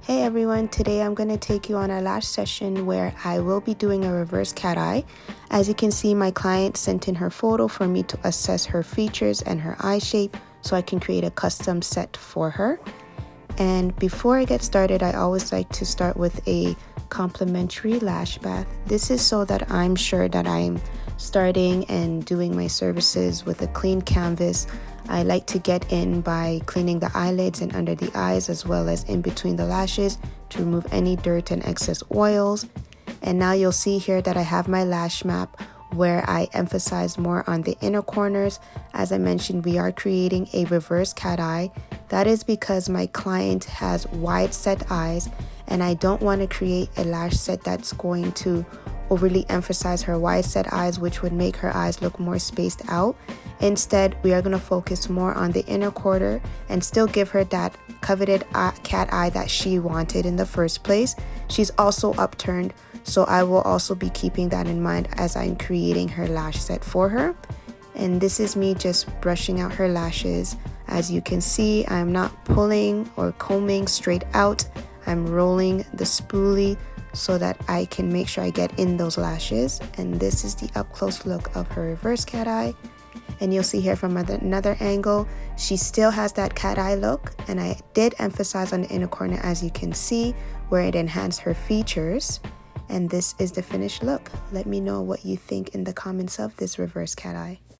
Hey everyone, today I'm going to take you on a lash session where I will be doing a reverse cat eye. As you can see, my client sent in her photo for me to assess her features and her eye shape so I can create a custom set for her. And before I get started, I always like to start with a complimentary lash bath. This is so that I'm sure that I'm starting and doing my services with a clean canvas. I like to get in by cleaning the eyelids and under the eyes as well as in between the lashes to remove any dirt and excess oils. And now you'll see here that I have my lash map where I emphasize more on the inner corners. As I mentioned, we are creating a reverse cat eye. That is because my client has wide set eyes and I don't want to create a lash set that's going to overly emphasize her wide set eyes, which would make her eyes look more spaced out. Instead, we are going to focus more on the inner quarter and still give her that coveted cat eye that she wanted in the first place. She's also upturned, so I will also be keeping that in mind as I'm creating her lash set for her. And this is me just brushing out her lashes. As you can see, I'm not pulling or combing straight out. I'm rolling the spoolie so that I can make sure I get in those lashes. And this is the up close look of her reverse cat eye. And you'll see here from another angle, she still has that cat eye look. And I did emphasize on the inner corner, as you can see, where it enhanced her features. And this is the finished look. Let me know what you think in the comments of this reverse cat eye.